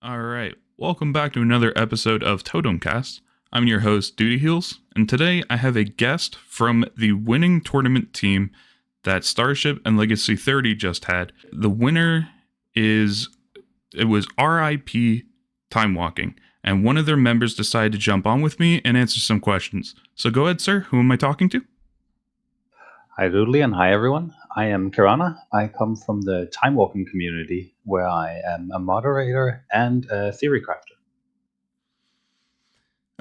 All right, welcome back to another episode of TotemCast. I'm your host, Duty Heals, and today I have a guest from the winning tournament team that Starship and Legacy 30 just had. The winner it was RIP Time Walking, and one of their members decided to jump on with me and answer some questions. So go ahead, sir. Who am I talking to? Hi, Doodly, and hi, everyone. I am Kiranah. I come from the time walking community where I am a moderator and a theory crafter.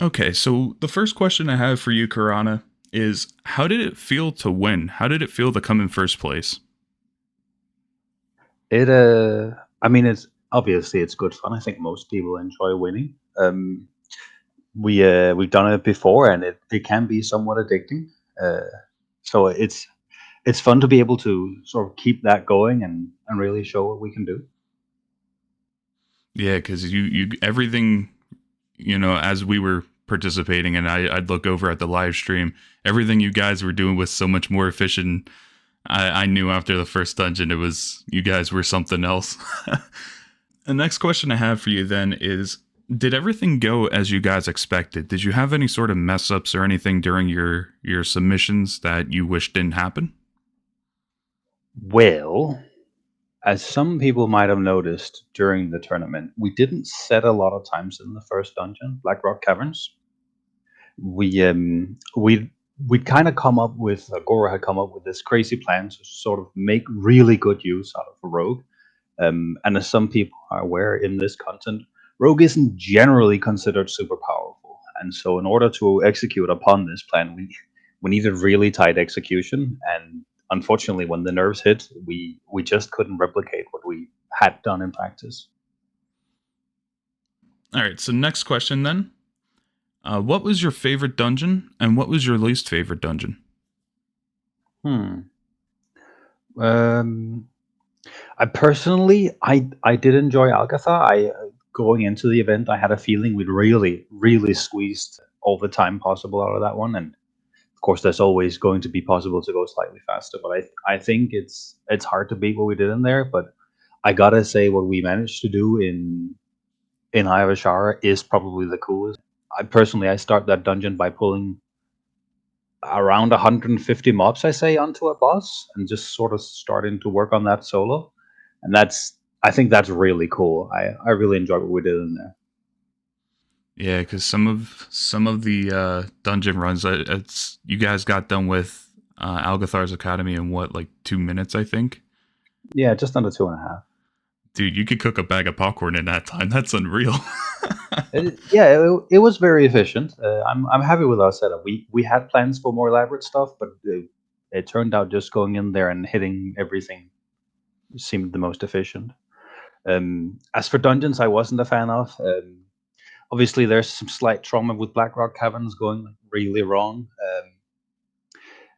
Okay, so the first question I have for you, Kiranah, is how did it feel to win? How did it feel to come in first place? It's obviously it's good fun. I think most people enjoy winning. We've done it before, and it can be somewhat addicting. So it's fun to be able to sort of keep that going and really show what we can do. Yeah, because you everything, as we were participating, and I'd look over at the live stream, everything you guys were doing was so much more efficient. I knew after the first dungeon, you guys were something else. The next question I have for you then is, did everything go as you guys expected? Did you have any sort of mess ups or anything during your submissions that you wish didn't happen? Well, as some people might have noticed during the tournament, we didn't set a lot of times in the first dungeon, Blackrock Caverns. We'd kind of come up with Gora had come up with this crazy plan to sort of make really good use out of a rogue. And as some people are aware in this content, rogue isn't generally considered super powerful. And so, in order to execute upon this plan, we needed really tight execution. And unfortunately, when the nerves hit, we just couldn't replicate what we had done in practice. All right, so next question then. What was your favorite dungeon, and what was your least favorite dungeon? Hmm. Um, I did enjoy Alcatha. I Going into the event, I had a feeling we'd really squeezed all the time possible out of that one, and of course, there's always going to be possible to go slightly faster. But I think it's hard to beat what we did in there. But I gotta say, what we managed to do in Eye of Ashara is probably the coolest. I start that dungeon by pulling around 150 mobs, I say, onto a boss, and just sort of starting to work on that solo. And I think that's really cool. I really enjoyed what we did in there. Yeah, because some of the dungeon runs, it's you guys got done with Algathar's Academy in what, like 2 minutes, I think. Yeah, just under 2.5. Dude, you could cook a bag of popcorn in that time. That's unreal. It was very efficient. I'm happy with our setup. We had plans for more elaborate stuff, but it turned out just going in there and hitting everything seemed the most efficient. As for dungeons, I wasn't a fan of. Obviously, there's some slight trauma with Blackrock Caverns going really wrong,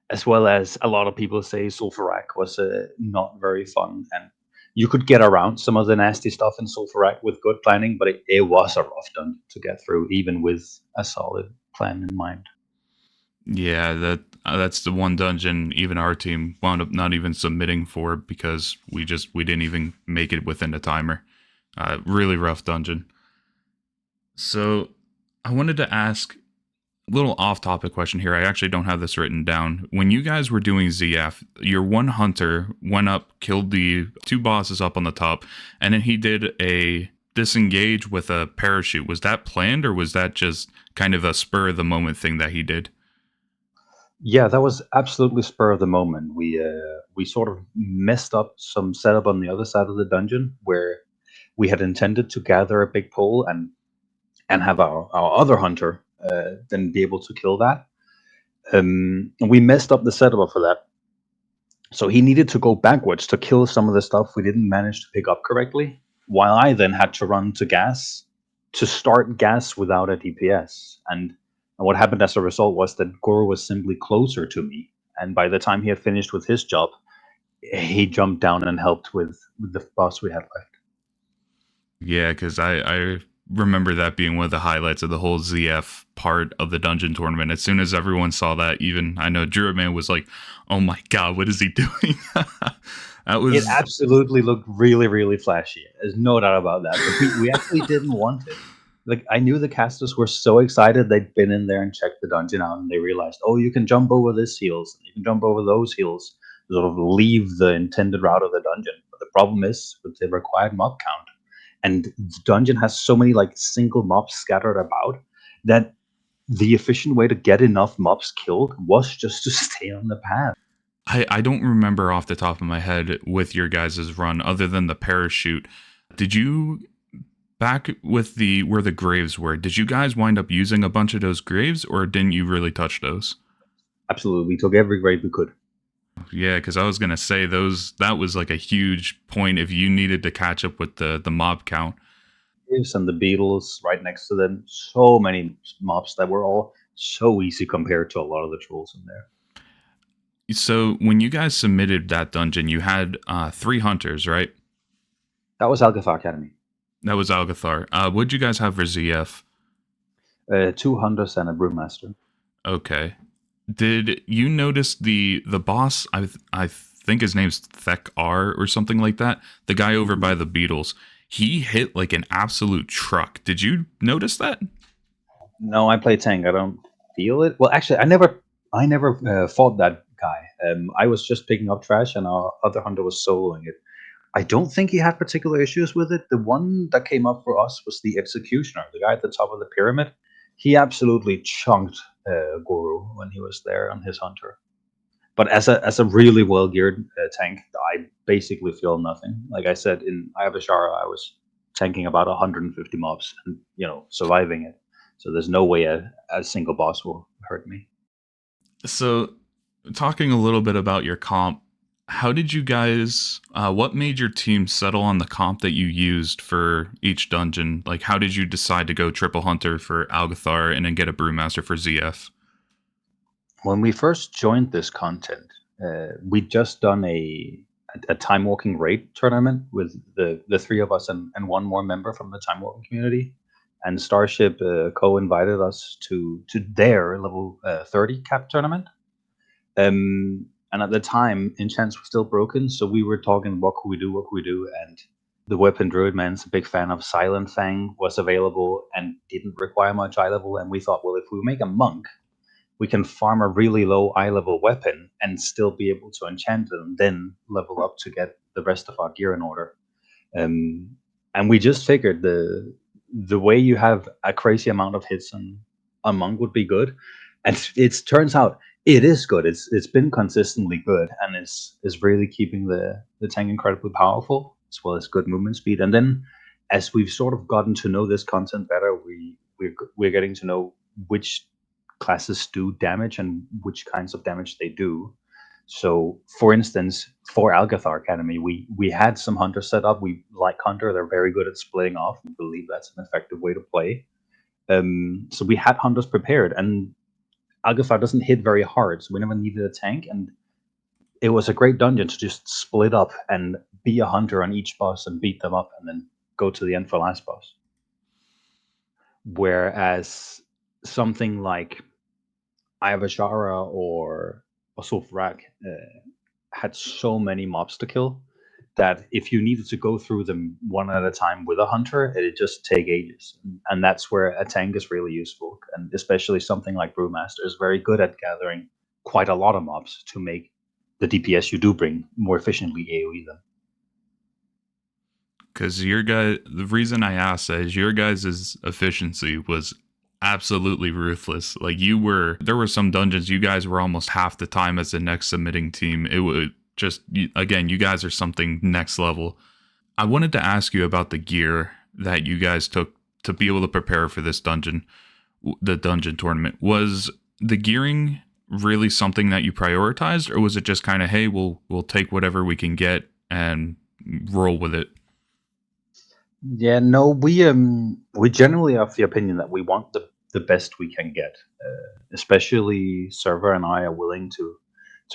as well as a lot of people say Sulfurak was not very fun, and you could get around some of the nasty stuff in Sulfurak with good planning, but it was a rough dungeon to get through, even with a solid plan in mind. Yeah, that's the one dungeon even our team wound up not even submitting for because we didn't even make it within the timer. Really rough dungeon. So I wanted to ask a little off-topic question here. I actually don't have this written down. When you guys were doing ZF, your one hunter went up, killed the two bosses up on the top, and then he did a disengage with a parachute. Was that planned, or was that just kind of a spur of the moment thing that he did? Yeah, that was absolutely spur of the moment. We sort of messed up some setup on the other side of the dungeon where we had intended to gather a big pole and have our other hunter then be able to kill that. We messed up the setup for that, so he needed to go backwards to kill some of the stuff we didn't manage to pick up correctly. While I then had to run to gas to start gas without a DPS, and what happened as a result was that Goro was simply closer to me, and by the time he had finished with his job, he jumped down and helped with the boss we had left. Yeah, because I remember that being one of the highlights of the whole ZF part of the dungeon tournament. As soon as everyone saw that, even I know Druidman was like, "Oh my god, what is he doing?" That It was absolutely looked really, really flashy. There's no doubt about that. But we actually didn't want it. Like I knew the casters were so excited they'd been in there and checked the dungeon out, and they realized, oh, you can jump over this hills, and you can jump over those hills, sort of leave the intended route of the dungeon. But the problem is with the required mob count, and the dungeon has so many like single mobs scattered about that the efficient way to get enough mobs killed was just to stay on the path. I don't remember off the top of my head with your guys' run other than the parachute. Did you back with the where the graves were? Did you guys wind up using a bunch of those graves or didn't you really touch those? Absolutely, we took every grade we could. Yeah, because I was gonna say those that was like a huge point if you needed to catch up with the mob count. And the beetles right next to them. So many mobs that were all so easy compared to a lot of the trolls in there. So when you guys submitted that dungeon, you had three hunters, right? That was Algafar Academy. That was Algathar. What'd you guys have for ZF? Two hunters and a brewmaster. Okay. Did you notice the boss? I think his name's Thek R or something like that. The guy over Mhm. by the Beatles. He hit like an absolute truck. Did you notice that? No, I play tank. I don't feel it. Well, actually, I never fought that guy. I was just picking up trash, and our other hunter was soloing it. I don't think he had particular issues with it. The one that came up for us was the executioner, the guy at the top of the pyramid. He absolutely chunked Guru when he was there on his hunter. But as a really well geared tank, I basically feel nothing. Like I said, in Ayavashara, I was tanking about 150 mobs and surviving it. So there's no way a single boss will hurt me. So, talking a little bit about your comp, how did you guys? What made your team settle on the comp that you used for each dungeon? Like, how did you decide to go triple hunter for Algathar and then get a brewmaster for ZF? When we first joined this content, we'd just done a time walking raid tournament with the three of us and one more member from the time walking community. And Starship co-invited us to their level 30 cap tournament. And at the time, enchants were still broken, so we were talking, what could we do? What could we do? And the weapon druid man's a big fan of Silent Fang was available and didn't require much eye level. And we thought, well, if we make a monk, we can farm a really low eye level weapon and still be able to enchant it and then level up to get the rest of our gear in order. Um, and we just figured the way you have a crazy amount of hits on monk would be good, and it turns out it is good. It's been consistently good, and is really keeping the tank incredibly powerful as well as good movement speed. And then as we've sort of gotten to know this content better, we're getting to know which classes do damage and which kinds of damage they do. So, for instance, for Algathar Academy, we had some hunters set up. We like hunter; they're very good at splitting off. We believe that's an effective way to play. So we had hunters prepared, and Algathar doesn't hit very hard, so we never needed a tank. And it was a great dungeon to just split up and be a hunter on each boss and beat them up, and then go to the end for last boss. Whereas something like Ivashara or Sulfurak had so many mobs to kill that if you needed to go through them one at a time with a hunter, it'd just take ages. And that's where a tank is really useful. And especially something like Brewmaster is very good at gathering quite a lot of mobs to make the DPS you do bring more efficiently AoE them. Because your guy, the reason I asked that is your guys' efficiency was absolutely ruthless. Like you were, there were some dungeons you guys were almost half the time as the next submitting team. It would just again, you guys are something next level. I wanted to ask you about the gear that you guys took to be able to prepare for this dungeon, the dungeon tournament. Was the gearing really something that you prioritized, or was it just kind of, hey, we'll take whatever we can get and roll with it? Yeah, no, we generally have the opinion that we want the best we can get. Especially Server and I are willing to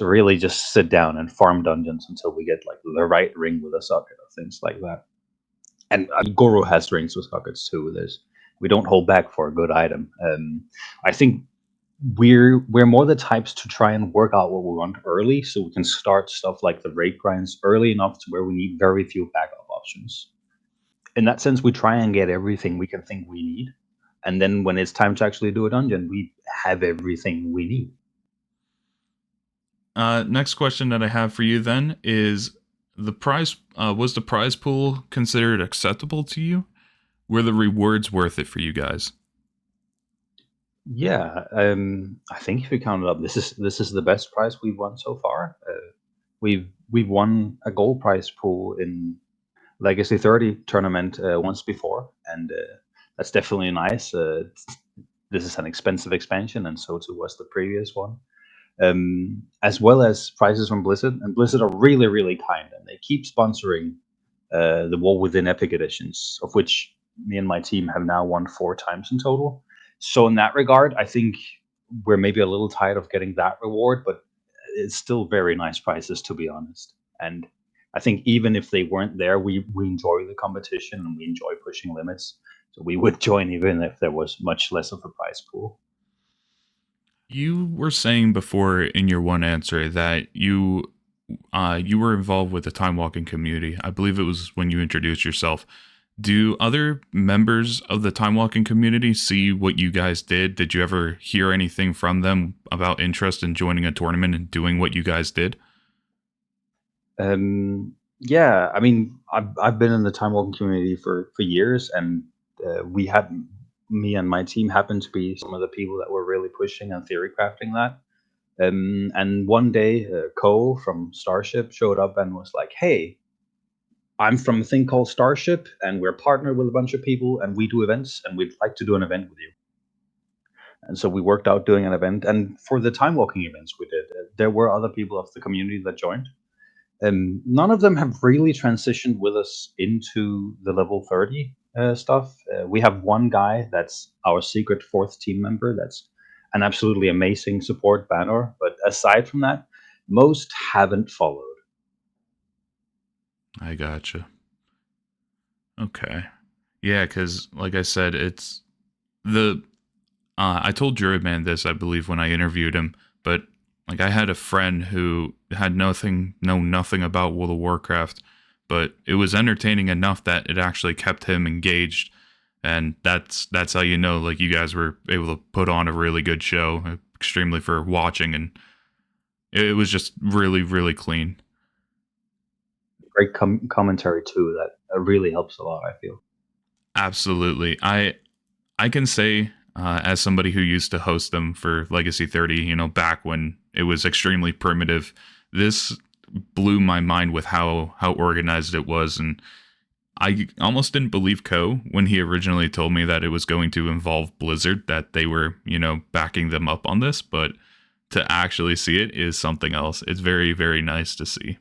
really just sit down and farm dungeons until we get like the right ring with a socket or things like that. And Goro has rings with sockets too. We don't hold back for a good item. I think we're more the types to try and work out what we want early, so we can start stuff like the raid grinds early enough to where we need very few backup options. In that sense, we try and get everything we can think we need, and then when it's time to actually do a dungeon, we have everything we need. Next question that I have for you then is the prize. Was the prize pool considered acceptable to you? Were the rewards worth it for you guys? Yeah, I think if you count it up, this is the best prize we've won so far. We've won a gold prize pool in Legacy 30 tournament once before, and that's definitely nice. This is an expensive expansion, and so too was the previous one. As well as prizes from Blizzard, and Blizzard are really, really kind, and they keep sponsoring the War Within Epic editions, of which me and my team have now won 4 times in total. So in that regard, I think we're maybe a little tired of getting that reward, but it's still very nice prizes, to be honest. And I think even if they weren't there, we enjoy the competition and we enjoy pushing limits. So we would join even if there was much less of a prize pool. You were saying before in your one answer that you were involved with the time walking community. I believe it was when you introduced yourself. Do other members of the time walking community see what you guys did? Did you ever hear anything from them about interest in joining a tournament and doing what you guys did? Yeah, I mean, I've been in the time walking community for years, and we had me and my team happened to be some of the people that were really pushing and theory crafting that. And one day, Cole from Starship showed up and was like, "Hey, I'm from a thing called Starship, and we're partnered with a bunch of people, and we do events, and we'd like to do an event with you." And so we worked out doing an event, and for the time walking events we did, there were other people of the community that joined. None of them have really transitioned with us into the level 30 stuff. We have one guy that's our secret fourth team member that's an absolutely amazing support banner. But aside from that, most haven't followed. I gotcha. Okay. Yeah, because like I said, it's the I told Druidman this, I believe, when I interviewed him, but like I had a friend who had nothing about World of Warcraft, but it was entertaining enough that it actually kept him engaged, and that's how you know like you guys were able to put on a really good show, extremely for watching, and it was just really clean. Great commentary too. That really helps a lot, I feel. Absolutely, I can say, as somebody who used to host them for Legacy 30, back when it was extremely primitive, this blew my mind with how organized it was, and I almost didn't believe Ko when he originally told me that it was going to involve Blizzard, that they were, backing them up on this, but to actually see it is something else. It's very nice to see.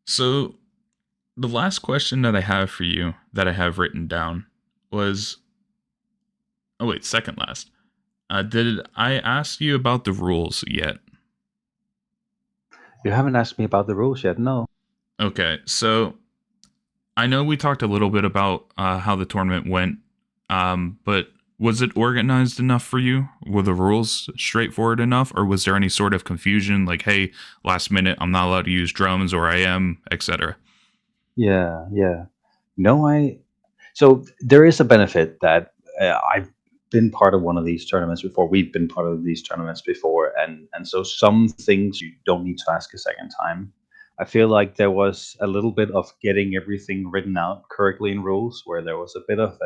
So, the last question that I have for you that I have written down was, oh wait, second last. Did I ask you about the rules yet? You haven't asked me about the rules yet. No. Okay, so I know we talked a little bit about how the tournament went, but was it organized enough for you? Were the rules straightforward enough, or was there any sort of confusion, like, hey, last minute, I'm not allowed to use drums, or I am, etc.? Yeah, yeah. No, I. So there is a benefit that I've been part of one of these tournaments before. We've been part of these tournaments before, and so some things you don't need to ask a second time. I feel like there was a little bit of getting everything written out correctly in rules, where there was a bit of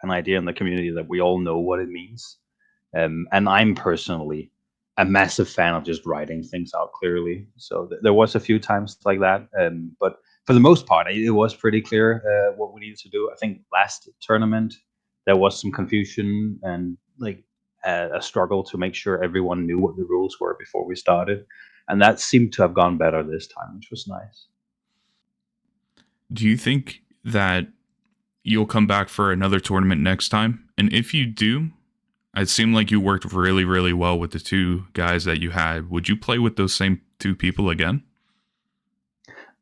an idea in the community that we all know what it means. And I'm personally a massive fan of just writing things out clearly. So there was a few times like that, but for the most part, it was pretty clear what we needed to do. I think last tournament there was some confusion and like a struggle to make sure everyone knew what the rules were before we started, and that seemed to have gone better this time, which was nice. Do you think that you'll come back for another tournament next time? And if you do, it seemed like you worked really well with the two guys that you had. Would you play with those same two people again?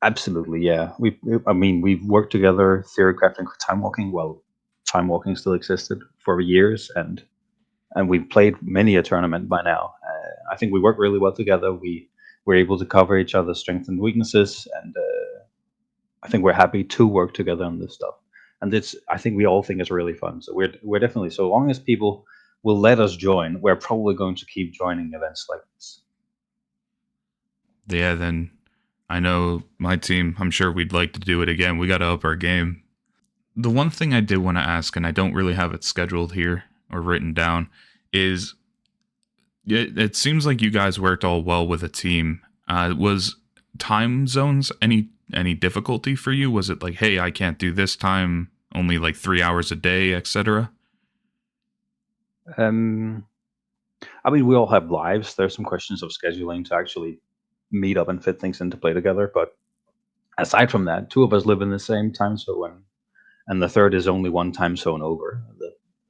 Absolutely, yeah. I mean, we've worked together, theory crafting, time walking. Well, time walking still existed for years, and and we've played many a tournament by now. I think we work really well together. We're able to cover each other's strengths and weaknesses, and I think we're happy to work together on this stuff. And it's I think we all think it's really fun. So we're definitely, so long as people will let us join, we're probably going to keep joining events like this. Yeah, then I know my team, I'm sure we'd like to do it again. We got to up our game. The one thing I did want to ask, and I don't really have it scheduled here or written down, is it seems like you guys worked all well with a team. Was time zones any difficulty for you? Was it like, hey, I can't do this time, only like 3 hours a day, etc.? Um, I mean, we all have lives. There's some questions of scheduling to actually meet up and fit things into play together. But aside from that, two of us live in the same time zone, and the third is only one time zone over.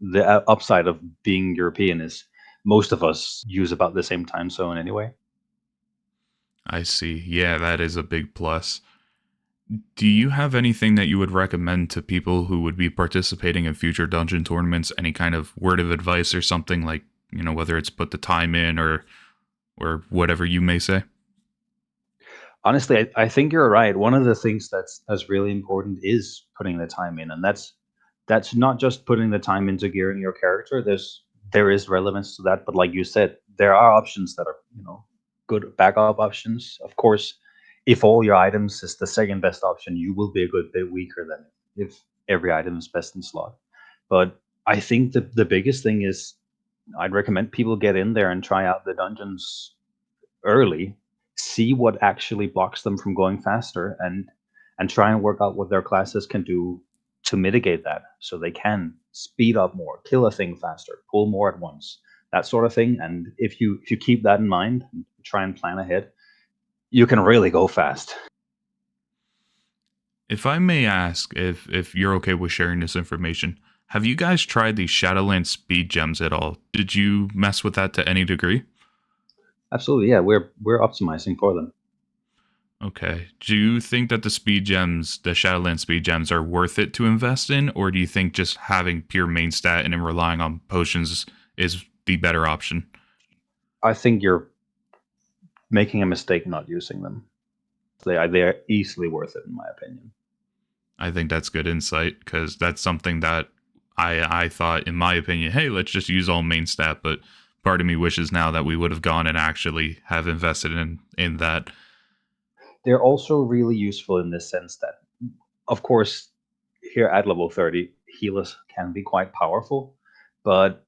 The upside of being European is most of us use about the same time zone anyway. I see. Yeah, that is a big plus. Do you have anything that you would recommend to people who would be participating in future dungeon tournaments? Any kind of word of advice or something like, whether it's put the time in or whatever you may say? Honestly, I think you're right. One of the things that's really important is putting the time in, and that's not just putting the time into gearing your character. There is relevance to that, but like you said, there are options that are good backup options. Of course, if all your items is the second best option, you will be a good bit weaker than if every item is best in slot. But I think the biggest thing is I'd recommend people get in there and try out the dungeons early, see what actually blocks them from going faster, and try and work out what their classes can do to mitigate that, so they can speed up more, kill a thing faster, pull more at once, that sort of thing. And if you keep that in mind and try and plan ahead, you can really go fast. If I may ask, if you're okay with sharing this information, have you guys tried the Shadowland speed gems at all? Did you mess with that to any degree? Absolutely, yeah. We're optimizing for them. Okay. Do you think that the Shadowland speed gems, are worth it to invest in, or do you think just having pure main stat and then relying on potions is the better option? I think you're making a mistake not using them. They are easily worth it, in my opinion. I think that's good insight because that's something that I thought, in my opinion, hey, let's just use all main stat. But part of me wishes now that we would have gone and actually have invested in that. They're also really useful in this sense that, of course, here at level 30, healers can be quite powerful, but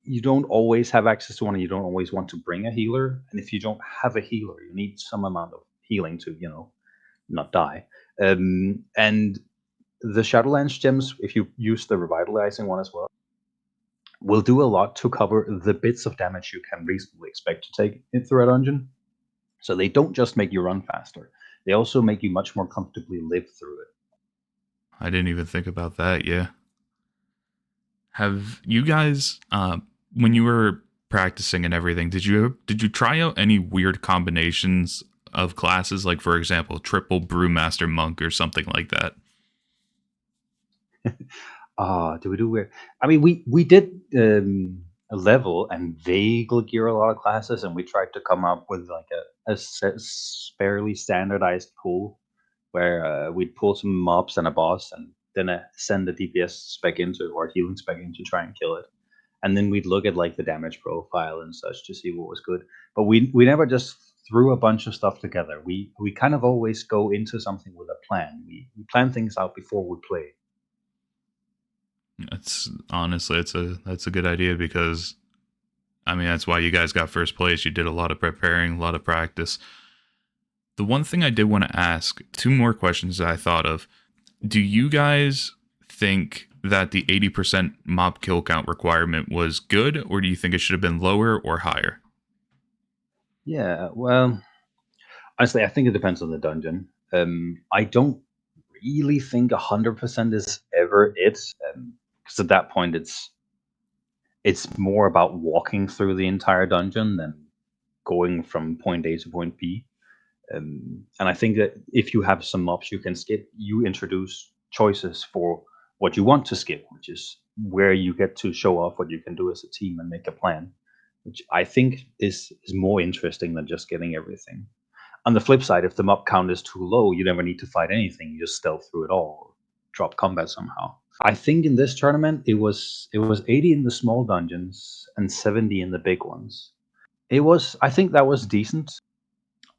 you don't always have access to one, and you don't always want to bring a healer. And if you don't have a healer, you need some amount of healing to, not die. And the Shadowlands gems, if you use the revitalizing one as well, will do a lot to cover the bits of damage you can reasonably expect to take through a dungeon. So they don't just make you run faster; they also make you much more comfortably live through it. I didn't even think about that. Yeah. Have you guys, when you were practicing and everything, did you try out any weird combinations of classes, like for example, triple brewmaster monk or something like that? Do we do weird? I mean, we did a level and vaguely gear a lot of classes, and we tried to come up with like fairly standardized pool where we'd pull some mobs and a boss, and then send the DPS spec into or healing spec in to try and kill it, and then we'd look at like the damage profile and such to see what was good. But we never just threw a bunch of stuff together. We kind of always go into something with a plan. We plan things out before we play. That's honestly, that's a good idea because I mean that's why you guys got first place. You did a lot of preparing, a lot of practice. The one thing I did want to ask, two more questions that I thought of. Do you guys think that the 80% mob kill count requirement was good, or do you think it should have been lower or higher? Yeah, well, honestly, I think it depends on the dungeon. I don't really think 100% is ever it, because at that point it's more about walking through the entire dungeon than going from point A to point B. And I think that if you have some mobs you can skip, you introduce choices for what you want to skip, which is where you get to show off what you can do as a team and make a plan, which I think is more interesting than just getting everything. On the flip side, if the mob count is too low, you never need to fight anything. You just stealth through it all, or drop combat somehow. I think in this tournament it was 80 in the small dungeons and 70 in the big ones. I think that was decent.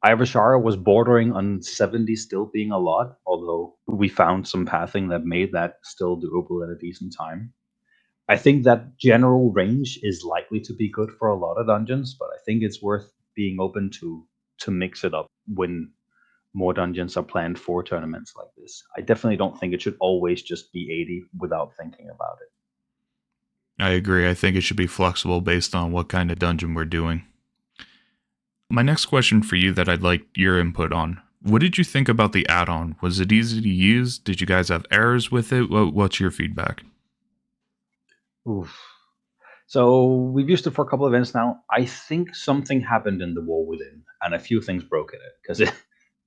Ivashara was bordering on 70 still being a lot, although we found some pathing that made that still doable at a decent time. I think that general range is likely to be good for a lot of dungeons, but I think it's worth being open to mix it up when more dungeons are planned for tournaments like this. I definitely don't think it should always just be 80 without thinking about it. I agree. I think it should be flexible based on what kind of dungeon we're doing. My next question for you that I'd like your input on. What did you think about the add-on? Was it easy to use? Did you guys have errors with it? What's your feedback? Oof. So we've used it for a couple of events now. I think something happened in the War Within, and a few things broke in it because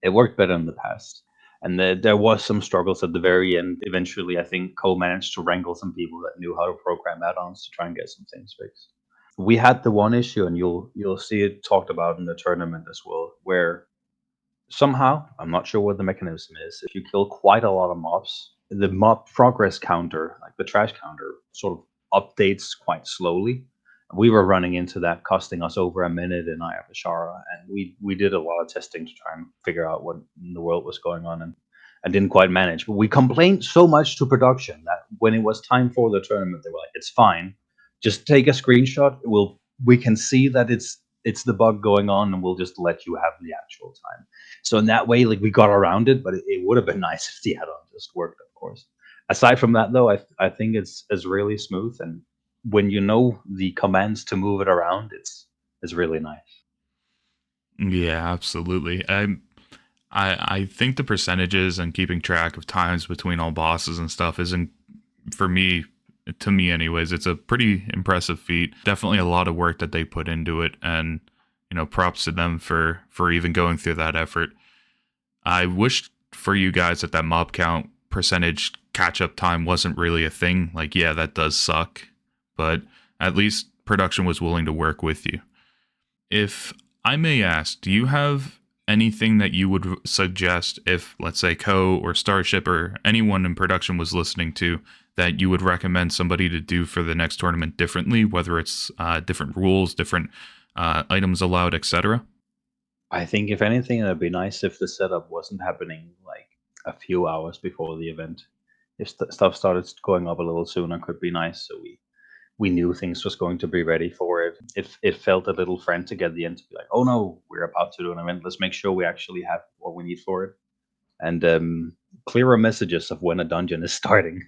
it worked better in the past. And there was some struggles at the very end. Eventually, I think Cole managed to wrangle some people that knew how to program add-ons to try and get some things fixed. We had the one issue, and you'll see it talked about in the tournament as well, where somehow, I'm not sure what the mechanism is, if you kill quite a lot of mobs, the mob progress counter, like the trash counter, sort of updates quite slowly. We were running into that, costing us over a minute in Ayavashara, and we did a lot of testing to try and figure out what in the world was going on, and didn't quite manage. But we complained so much to production that when it was time for the tournament, they were like, "It's fine, just take a screenshot. We can see that it's the bug going on, and we'll just let you have the actual time." So in that way, like we got around it, but it would have been nice if the add-on just worked, of course. Aside from that, though, I think it's really smooth, and when you know the commands to move it around, it's really nice. Yeah, absolutely. I think the percentages and keeping track of times between all bosses and stuff isn't for me to me anyways. It's a pretty impressive feat. Definitely a lot of work that they put into it, and props to them for even going through that effort. I wish for you guys that mob count percentage catch up time wasn't really a thing. Like, yeah, that does suck, but at least production was willing to work with you. If I may ask, do you have anything that you would suggest if, let's say, Co or Starship or anyone in production was listening to that you would recommend somebody to do for the next tournament differently, whether it's different rules, different items allowed, etc.? I think if anything, it'd be nice if the setup wasn't happening like a few hours before the event. If stuff started going up a little sooner, could be nice. So we knew things was going to be ready for it. It felt a little frantic at the end to be like, oh no, we're about to do an event. Let's make sure we actually have what we need for it. And clearer messages of when a dungeon is starting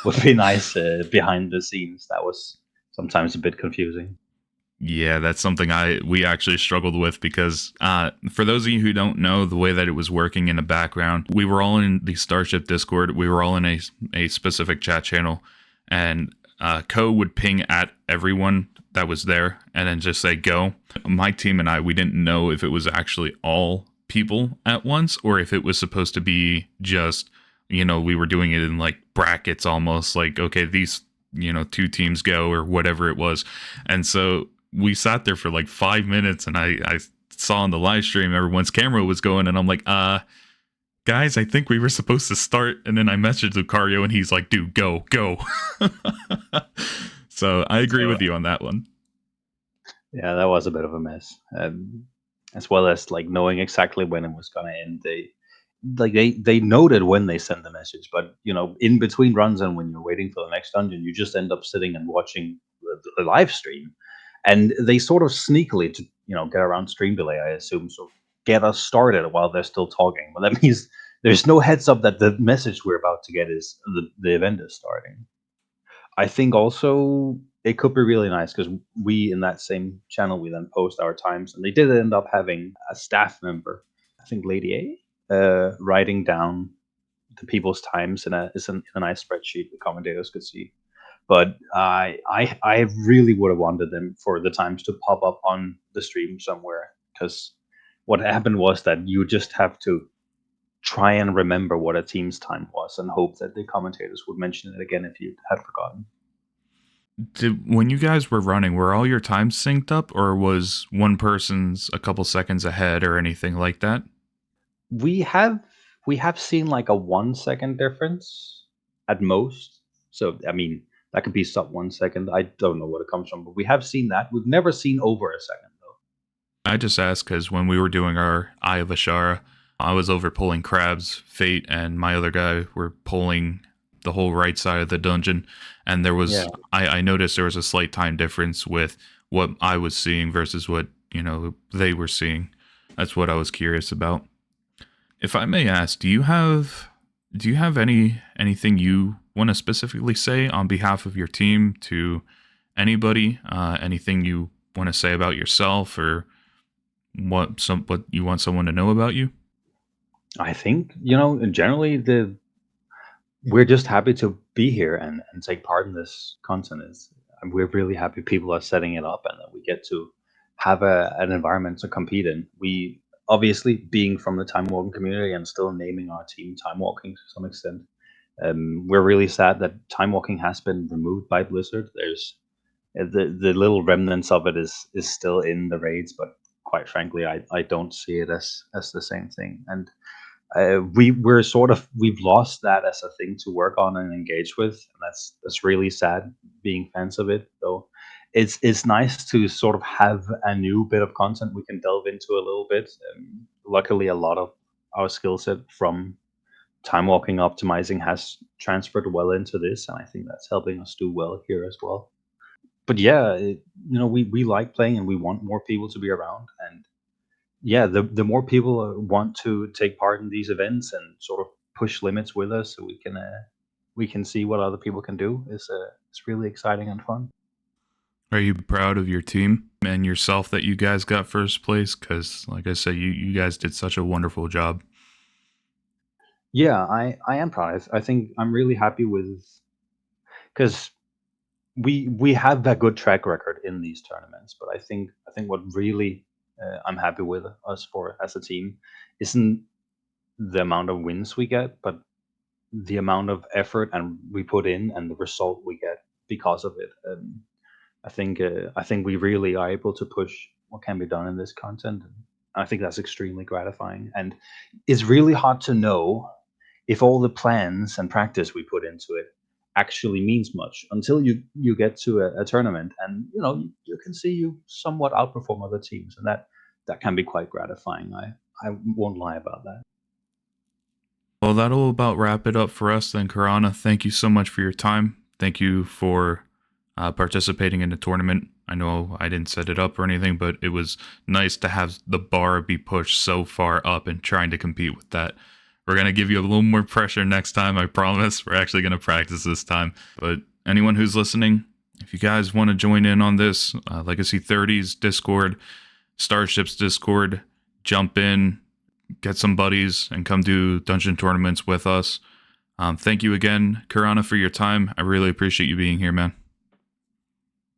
would be nice behind the scenes. That was sometimes a bit confusing. Yeah, that's something we actually struggled with because for those of you who don't know the way that it was working in the background, we were all in the Starship Discord. We were all in a specific chat channel, and Co would ping at everyone that was there and then just say go. My team and I, we didn't know if it was actually all people at once or if it was supposed to be just we were doing it in like brackets almost like okay these two teams go or whatever it was. And so we sat there for like 5 minutes and I saw on the live stream everyone's camera was going and I'm like, guys, I think we were supposed to start. And then I messaged Lucario and he's like, dude, go. So I agree So with you on that one. yeah, that was a bit of a mess. As well as like knowing exactly when it was gonna end. They noted when they sent the message, but in between runs and when you're waiting for the next dungeon, you just end up sitting and watching the live stream, and they sort of sneakily to get around stream delay, I assume, so get us started while they're still talking. But that means there's no heads up that the message we're about to get is the event is starting. I think also it could be really nice because we in that same channel we then post our times, and they did end up having a staff member, I think Lady A, writing down the people's times in a nice spreadsheet the commentators could see. But I really would have wanted them for the times to pop up on the stream somewhere because what happened was that you just have to try and remember what a team's time was and hope that the commentators would mention it again if you had forgotten. When you guys were running, were all your times synced up, or was one person's a couple seconds ahead or anything like that? We have we have seen like a 1 second difference at most. So I mean that could be sub 1 second. I don't know what it comes from, but we have seen that. We've never seen over a second though. I just asked because when we were doing our Eye of Ashara, I was over pulling crabs. Fate and my other guy were pulling the whole right side of the dungeon, and there Yeah. was I noticed there was a slight time difference with what I was seeing versus what they were seeing. That's what I was curious about. If I may ask, do you have anything you want to specifically say on behalf of your team to anybody? Anything you want to say about yourself, or what you want someone to know about you? I think, generally we're just happy to be here and take part in this content. And we're really happy people are setting it up and that we get to have an environment to compete in. We obviously being from the time walking community and still naming our team time walking to some extent. We're really sad that time walking has been removed by Blizzard. There's the little remnants of it is still in the raids, but quite frankly, I don't see it as the same thing. And we've lost that as a thing to work on and engage with, and that's really sad. Being fans of it, though, it's nice to sort of have a new bit of content we can delve into a little bit. Luckily, a lot of our skill set from time walking optimizing has transferred well into this, and I think that's helping us do well here as well. But yeah, we like playing and we want more people to be around, and yeah, the more people want to take part in these events and sort of push limits with us, so we can see what other people can do. Is it's really exciting and fun. Are you proud of your team and yourself that you guys got first place? Because, like I said, you guys did such a wonderful job. Yeah, I am proud. I think I'm really happy with because we have a good track record in these tournaments, but I think what really I'm happy with us for as a team isn't the amount of wins we get, but the amount of effort and we put in and the result we get because of it. I think we really are able to push what can be done in this content. I think that's extremely gratifying, and it's really hard to know if all the plans and practice we put into it actually means much until you get to a tournament and you can see you somewhat outperform other teams, and that can be quite gratifying. I won't lie about that. Well, that'll about wrap it up for us then, Kiranah. Thank you so much for your time. Thank you for participating in the tournament. I know I didn't set it up or anything, but it was nice to have the bar be pushed so far up and trying to compete with that. We're going to give you a little more pressure next time, I promise. We're actually going to practice this time. But anyone who's listening, if you guys want to join in on this, Legacy 30's Discord, Starship's Discord, jump in, get some buddies, and come do dungeon tournaments with us. Thank you again, Kiranah, for your time. I really appreciate you being here, man.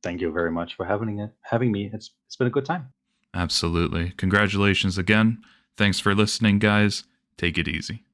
Thank you very much for having me. It's been a good time. Absolutely. Congratulations again. Thanks for listening, guys. Take it easy.